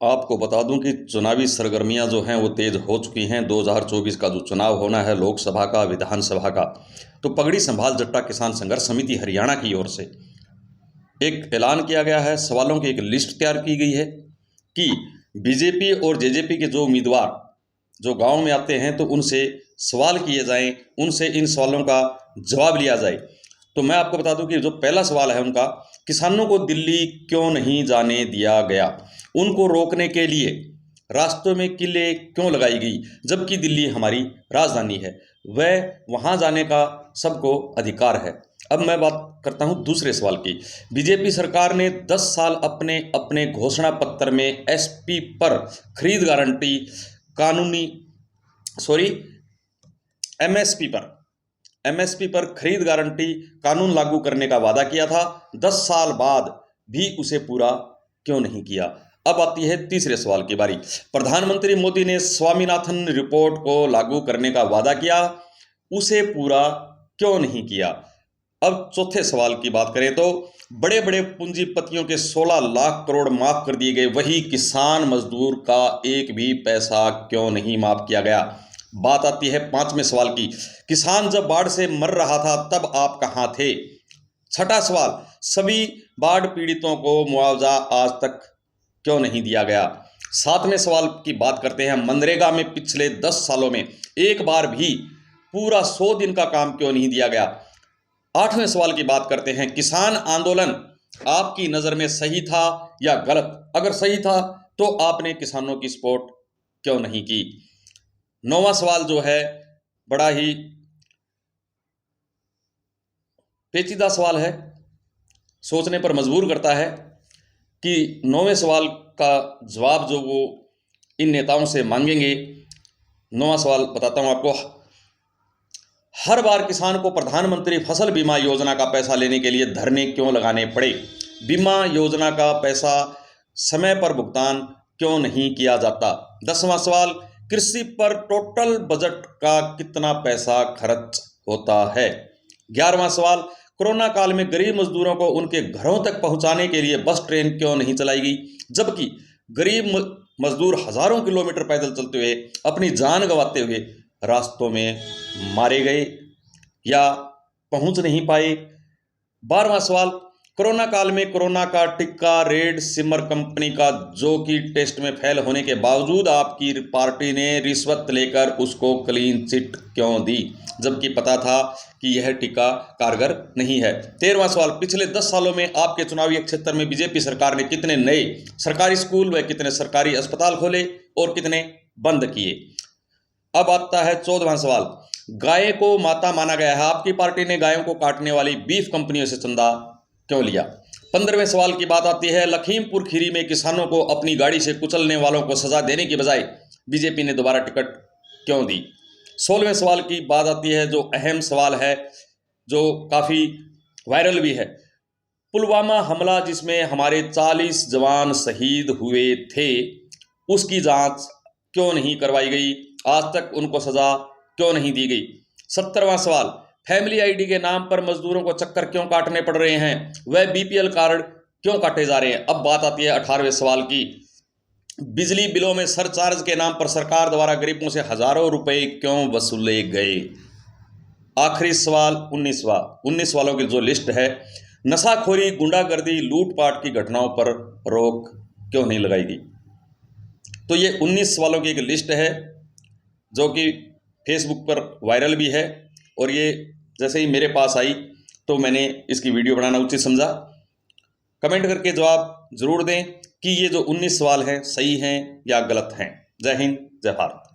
आपको बता दूं कि चुनावी सरगर्मियां जो हैं वो तेज़ हो चुकी हैं। 2024 का जो चुनाव होना है लोकसभा का, विधानसभा का, तो पगड़ी संभाल जट्टा किसान संघर्ष समिति हरियाणा की ओर से एक ऐलान किया गया है। सवालों की एक लिस्ट तैयार की गई है कि बीजेपी और जेजेपी के जो उम्मीदवार जो गांव में आते हैं तो उनसे सवाल किए जाएं, उनसे इन सवालों का जवाब लिया जाए। तो मैं आपको बता दूं कि जो पहला सवाल है उनका, किसानों को दिल्ली क्यों नहीं जाने दिया गया? उनको रोकने के लिए रास्तों में किले क्यों लगाई गई, जबकि दिल्ली हमारी राजधानी है? वह वहाँ जाने का सबको अधिकार है। अब मैं बात करता हूँ दूसरे सवाल की। बीजेपी सरकार ने 10 साल अपने अपने घोषणा पत्र में एसपी पर खरीद गारंटी कानूनी एमएसपी पर खरीद गारंटी कानून लागू करने का वादा किया था। 10 साल बाद भी उसे पूरा क्यों नहीं किया? अब आती है तीसरे सवाल की बारी। प्रधानमंत्री मोदी ने स्वामीनाथन रिपोर्ट को लागू करने का वादा किया, उसे पूरा क्यों नहीं किया? अब चौथे सवाल की बात करें तो बड़े बड़े पूंजीपतियों के 16 लाख करोड़ माफ कर दिए गए, वही किसान मजदूर का एक भी पैसा क्यों नहीं माफ किया गया? बात आती है पांचवें सवाल की। किसान जब बाढ़ से मर रहा था तब आप कहां थे? छठा सवाल, सभी बाढ़ पीड़ितों को मुआवजा आज तक क्यों नहीं दिया गया? सातवें सवाल की बात करते हैं। मनरेगा में पिछले 10 सालों में एक बार भी पूरा 100 दिन का काम क्यों नहीं दिया गया? आठवें सवाल की बात करते हैं। किसान आंदोलन आपकी नज़र में सही था या गलत? अगर सही था तो आपने किसानों की सपोर्ट क्यों नहीं की? नौवां सवाल जो है बड़ा ही पेचीदा सवाल है, सोचने पर मजबूर करता है कि नौवें सवाल का जवाब जो वो इन नेताओं से मांगेंगे। नौवां सवाल बताता हूँ आपको। हर बार किसान को प्रधानमंत्री फसल बीमा योजना का पैसा लेने के लिए धरने क्यों लगाने पड़े? बीमा योजना का पैसा समय पर भुगतान क्यों नहीं किया जाता? 10वां सवाल, कृषि पर टोटल बजट का कितना पैसा खर्च होता है? 11वां सवाल, कोरोना काल में गरीब मजदूरों को उनके घरों तक पहुंचाने के लिए बस ट्रेन क्यों नहीं चलाई गई, जबकि गरीब मजदूर हजारों किलोमीटर पैदल चलते हुए अपनी जान गंवाते हुए रास्तों में मारे गए या पहुंच नहीं पाए? 12वां सवाल, कोरोना काल में कोरोना का टीका रेड सिमर कंपनी का जो कि टेस्ट में फेल होने के बावजूद आपकी पार्टी ने रिश्वत लेकर उसको क्लीन चिट क्यों दी, जबकि पता था कि यह टीका कारगर नहीं है? 13वां सवाल, पिछले 10 सालों में आपके चुनावी क्षेत्र में बीजेपी सरकार ने कितने नए सरकारी स्कूल व कितने सरकारी अस्पताल खोले और कितने बंद किए? अब आता है 14वां सवाल, गाय को माता माना गया है, आपकी पार्टी ने गायों को काटने वाली बीफ कंपनियों से चंदा क्यों लिया? 15वें सवाल की बात आती है। लखीमपुर खीरी में किसानों को अपनी गाड़ी से कुचलने वालों को सजा देने की बजाय बीजेपी ने दोबारा टिकट क्यों दी? 16वें सवाल की बात आती है, जो अहम सवाल है, जो काफ़ी वायरल भी है। पुलवामा हमला जिसमें हमारे 40 जवान शहीद हुए थे, उसकी जांच क्यों नहीं करवाई गई? आज तक उनको सजा क्यों नहीं दी गई? 17वां सवाल, फैमिली आईडी के नाम पर मजदूरों को चक्कर क्यों काटने पड़ रहे हैं? वह बीपीएल कार्ड क्यों काटे जा रहे हैं? अब बात आती है 18वें सवाल की। बिजली बिलों में सरचार्ज के नाम पर सरकार द्वारा गरीबों से हजारों रुपए क्यों वसूले गए? आखिरी सवाल 19 सवालों की जो लिस्ट है। नशाखोरी, गुंडागर्दी, लूटपाट की घटनाओं पर रोक क्यों नहीं लगाई गई? तो ये 19 सवालों की एक लिस्ट है जो कि फेसबुक पर वायरल भी है, और ये जैसे ही मेरे पास आई तो मैंने इसकी वीडियो बनाना उचित समझा। कमेंट करके जवाब जरूर दें कि ये जो 19 सवाल हैं सही हैं या गलत हैं। जय हिंद, जय भारत।